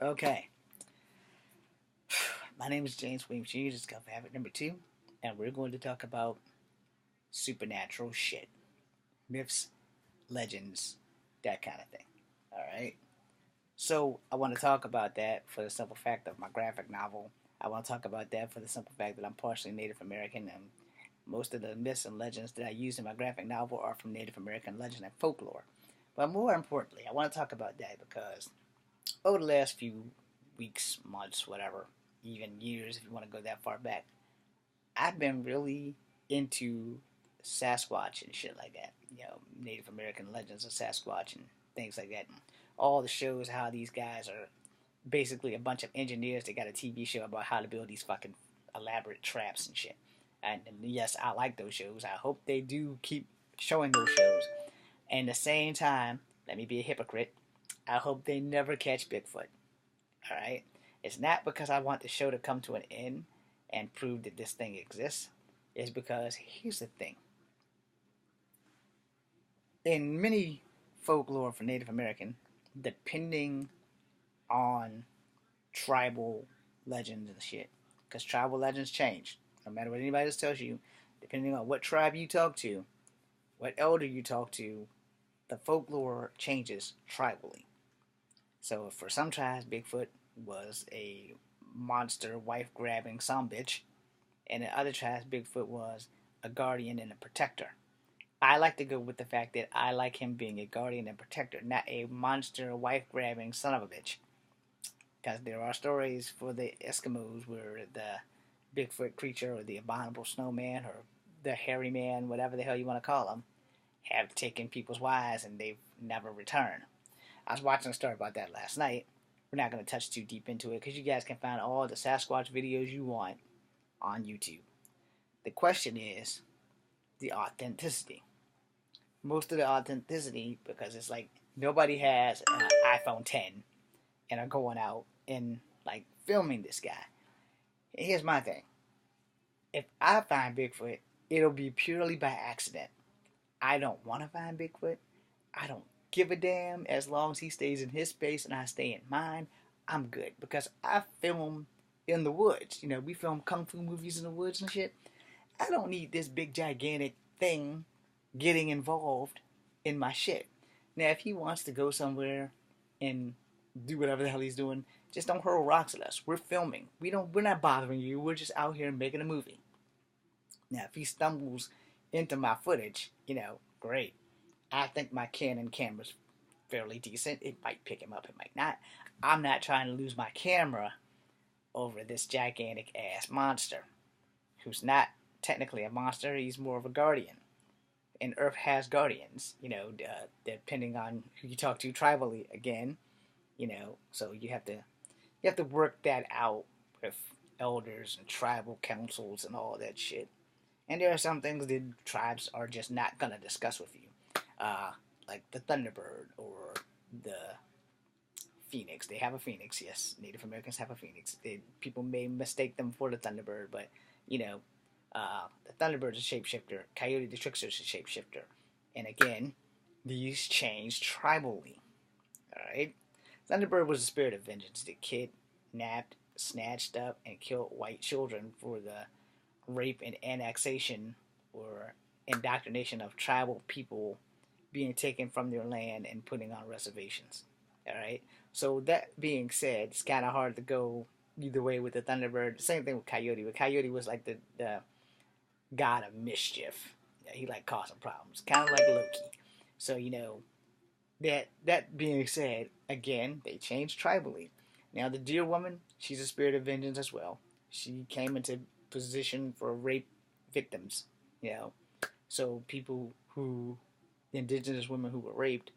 Okay, my name is James Williams Jr. This is Cup Habit number 2, and we're going to talk about supernatural shit, myths, legends, that kind of thing. All right. So I want to talk about that for the simple fact of my graphic novel. I want to talk about that for the simple fact that I'm partially Native American, and most of the myths and legends that I use in my graphic novel are from Native American legend and folklore. But more importantly, I want to talk about that because over the last few weeks, months, whatever, even years, if you want to go that far back, I've been really into Sasquatch and shit like that. Native American legends of Sasquatch and things like that. And all the shows how these guys are basically a bunch of engineers that got a TV show about how to build these fucking elaborate traps and shit. And yes, I like those shows. I hope they do keep showing those shows. And at the same time, let me be a hypocrite. I hope they never catch Bigfoot. All right. It's not because I want the show to come to an end and prove that this thing exists. It's because here's the thing. In many folklore for Native American, depending on tribal legends and shit, because tribal legends change. No matter what anybody else tells you, depending on what tribe you talk to, what elder you talk to, the folklore changes tribally. So for some tribes, Bigfoot was a monster, wife grabbing some bitch, and in other tribes, Bigfoot was a guardian and a protector. I like to go with the fact that I like him being a guardian and protector, not a monster, wife grabbing son of a bitch. Because there are stories for the Eskimos where the Bigfoot creature or the abominable snowman or the hairy man, whatever the hell you want to call him, have taken people's wives and they've never returned. I was watching a story about that last night. We're not going to touch too deep into it because you guys can find all the Sasquatch videos you want on YouTube. The question is the authenticity. Most of the authenticity, because it's like nobody has an iPhone 10 and are going out and like filming this guy. Here's my thing. If I find Bigfoot, it'll be purely by accident. I don't want to find Bigfoot. I don't give a damn as long as he stays in his space and I stay in mine. I'm good because I film in the woods. We film kung fu movies in the woods and shit. I don't need this big gigantic thing getting involved in my shit. Now, if he wants to go somewhere and do whatever the hell he's doing, just don't hurl rocks at us. We're filming. We're not bothering you. We're just out here making a movie. Now, if he stumbles into my footage, great. I think my Canon camera's fairly decent. It might pick him up, it might not. I'm not trying to lose my camera over this gigantic ass monster, who's not technically a monster. He's more of a guardian. And Earth has guardians, depending on who you talk to tribally again, so you have to work that out with elders and tribal councils and all that shit. And there are some things that tribes are just not gonna discuss with you, uh, like the Thunderbird or the Phoenix. They have a Phoenix, yes. Native Americans have a Phoenix. People may mistake them for the Thunderbird, but you know, the Thunderbird is a shapeshifter. Coyote the Trickster is a shapeshifter. And again, these change tribally. Alright? Thunderbird was a spirit of vengeance that kidnapped, snatched up, and killed white children for the rape and annexation or indoctrination of tribal people being taken from their land and putting on reservations. Alright? So that being said, it's kind of hard to go either way with the Thunderbird. Same thing with Coyote. But Coyote was like the god of mischief. Yeah, he like causing problems, kind of like Loki. So that being said, again they changed tribally. Now the Deer Woman, she's a spirit of vengeance as well. She came into position for rape victims. You know, so people who indigenous women who were raped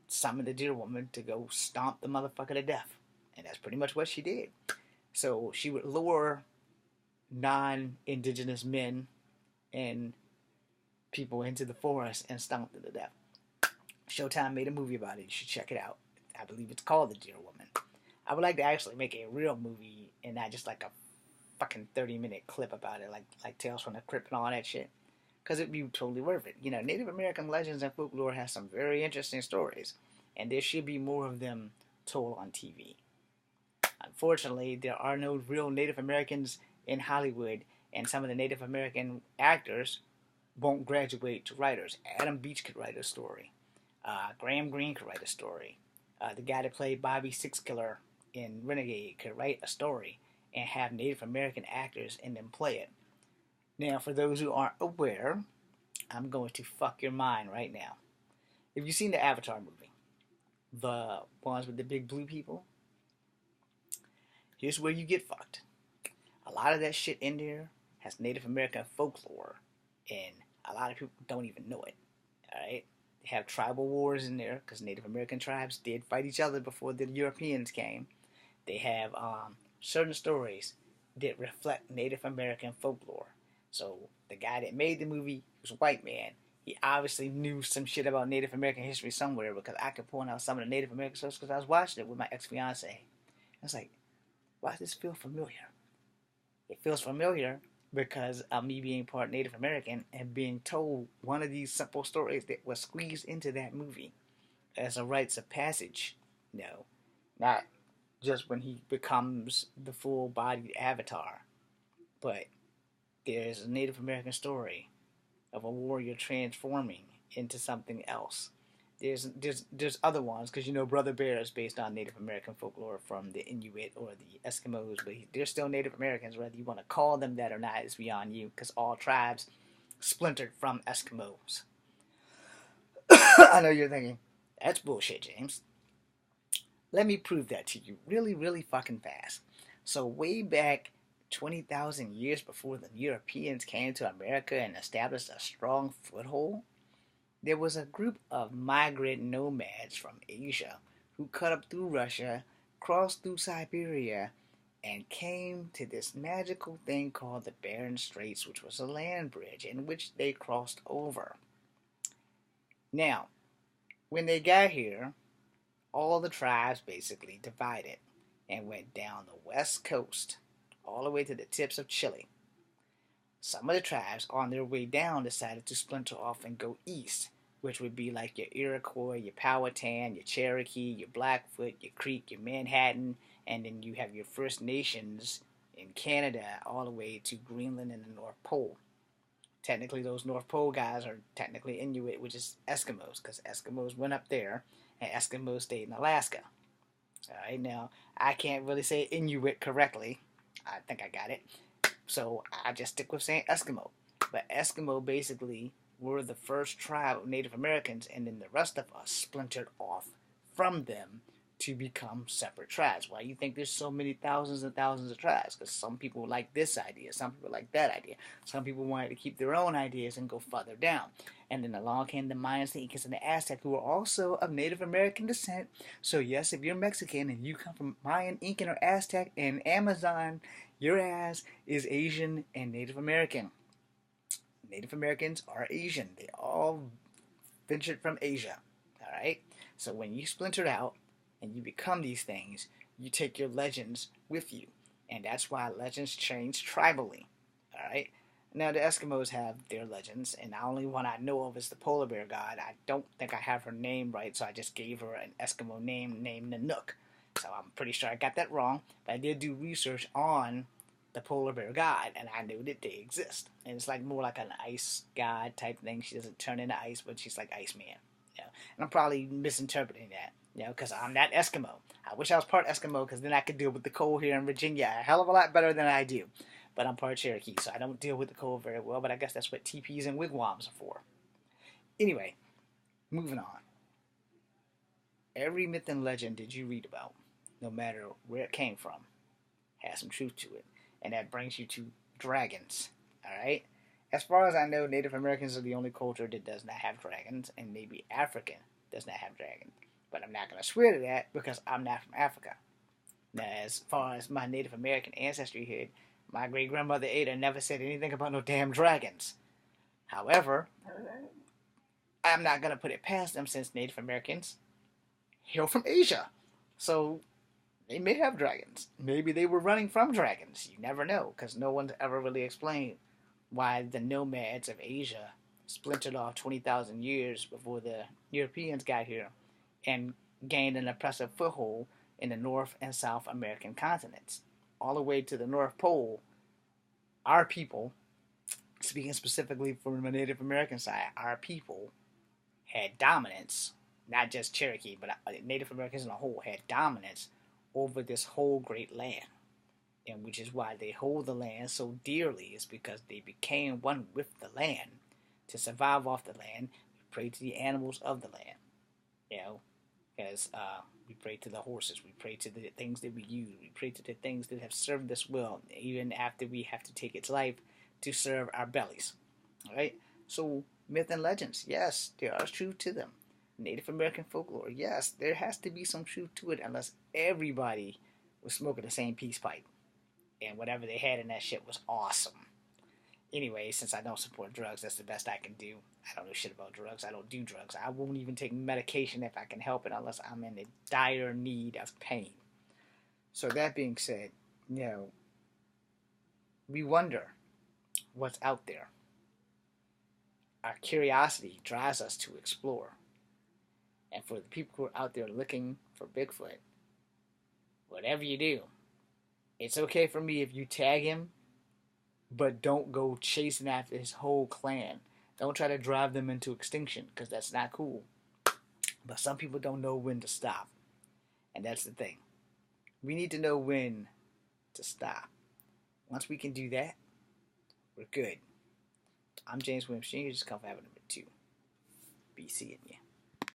summoned the Deer Woman to go stomp the motherfucker to death, and that's pretty much what she did. So she would lure non-indigenous men and people into the forest and stomp them to death. Showtime made a movie about it. You should check it out. I believe it's called The Deer Woman. I would like to actually make a real movie and not just like a fucking 30-minute clip about it, like Tales from the Crypt and all that shit. Because it'd be totally worth it. Native American legends and folklore has some very interesting stories, and there should be more of them told on TV. Unfortunately, there are no real Native Americans in Hollywood, and some of the Native American actors won't graduate to writers. Adam Beach could write a story. Graham Greene could write a story. The guy that played Bobby Sixkiller in Renegade could write a story and have Native American actors and then play it. Now, for those who aren't aware, I'm going to fuck your mind right now. If you've seen the Avatar movie, the ones with the big blue people, here's where you get fucked. A lot of that shit in there has Native American folklore, and a lot of people don't even know it. Alright? They have tribal wars in there because Native American tribes did fight each other before the Europeans came. They have certain stories that reflect Native American folklore. So the guy that made the movie was a white man. He obviously knew some shit about Native American history somewhere because I could point out some of the Native American stuff because I was watching it with my ex-fiance. I was like, why does this feel familiar? It feels familiar because of me being part Native American and being told one of these simple stories that was squeezed into that movie as a rites of passage. No, not just when he becomes the full-bodied avatar, but there's a Native American story of a warrior transforming into something else. There's other ones because Brother Bear is based on Native American folklore from the Inuit or the Eskimos, but they're still Native Americans. Whether you want to call them that or not is beyond you, because all tribes splintered from Eskimos. I know you're thinking that's bullshit, James. Let me prove that to you really, really fucking fast. So way back 20,000 years before the Europeans came to America and established a strong foothold, there was a group of migrant nomads from Asia who cut up through Russia, crossed through Siberia, and came to this magical thing called the Bering Straits, which was a land bridge in which they crossed over. Now, when they got here, all the tribes basically divided and went down the west coast all the way to the tips of Chile. Some of the tribes on their way down decided to splinter off and go east, which would be like your Iroquois, your Powhatan, your Cherokee, your Blackfoot, your Creek, your Manhattan, and then you have your First Nations in Canada all the way to Greenland and the North Pole. Technically, those North Pole guys are technically Inuit, which is Eskimos, because Eskimos went up there and Eskimos stayed in Alaska. Alright, now, I can't really say Inuit correctly. I think I got it. So I just stick with saying Eskimo. But Eskimo basically were the first tribe of Native Americans, and then the rest of us splintered off from them to become separate tribes. Why you think there's so many thousands and thousands of tribes? Because some people like this idea, some people like that idea. Some people wanted to keep their own ideas and go further down. And then along came the Mayans, the Incas, and the Aztec, who were also of Native American descent. So yes, if you're Mexican and you come from Mayan, Incan, or Aztec and Amazon, your ass is Asian and Native American. Native Americans are Asian. They all ventured from Asia. Alright? So when you splintered out and you become these things, you take your legends with you. And that's why legends change tribally. Alright? Now the Eskimos have their legends, and the only one I know of is the polar bear god. I don't think I have her name right, so I just gave her an Eskimo name named Nanook. So I'm pretty sure I got that wrong, but I did do research on the polar bear god, and I knew that they exist. And it's like more like an ice god type thing. She doesn't turn into ice, but she's like Iceman. And I'm probably misinterpreting that, because I'm not Eskimo. I wish I was part Eskimo, because then I could deal with the cold here in Virginia a hell of a lot better than I do. But I'm part Cherokee, so I don't deal with the cold very well, but I guess that's what teepees and wigwams are for. Anyway, moving on. Every myth and legend that you read about, no matter where it came from, has some truth to it. And that brings you to dragons. Alright? As far as I know, Native Americans are the only culture that does not have dragons, and maybe African does not have dragons. But I'm not going to swear to that because I'm not from Africa. Now, as far as my Native American ancestry here, my great-grandmother Ada never said anything about no damn dragons. However, I'm not going to put it past them since Native Americans hail from Asia. So they may have dragons. Maybe they were running from dragons. You never know, because no one's ever really explained why the nomads of Asia splintered off 20,000 years before the Europeans got here and gained an oppressive foothold in the North and South American continents. All the way to the North Pole, our people, speaking specifically from the Native American side, our people had dominance, not just Cherokee, but Native Americans in a whole had dominance over this whole great land. And which is why they hold the land so dearly, is because they became one with the land. To survive off the land, we pray to the animals of the land. You know, as we pray to the horses, we pray to the things that we use, we pray to the things that have served us well, even after we have to take its life to serve our bellies. All right? So, myth and legends, yes, there are truth to them. Native American folklore, yes, there has to be some truth to it, unless everybody was smoking the same peace pipe. And whatever they had in that shit was awesome. Anyway, since I don't support drugs, that's the best I can do. I don't know shit about drugs. I don't do drugs. I won't even take medication if I can help it unless I'm in a dire need of pain. So that being said, we wonder what's out there. Our curiosity drives us to explore. And for the people who are out there looking for Bigfoot, whatever you do, it's okay for me if you tag him, but don't go chasing after his whole clan. Don't try to drive them into extinction, because that's not cool. But some people don't know when to stop. And that's the thing. We need to know when to stop. Once we can do that, we're good. I'm James Williams Jr., just come for having number 2. Be seeing you.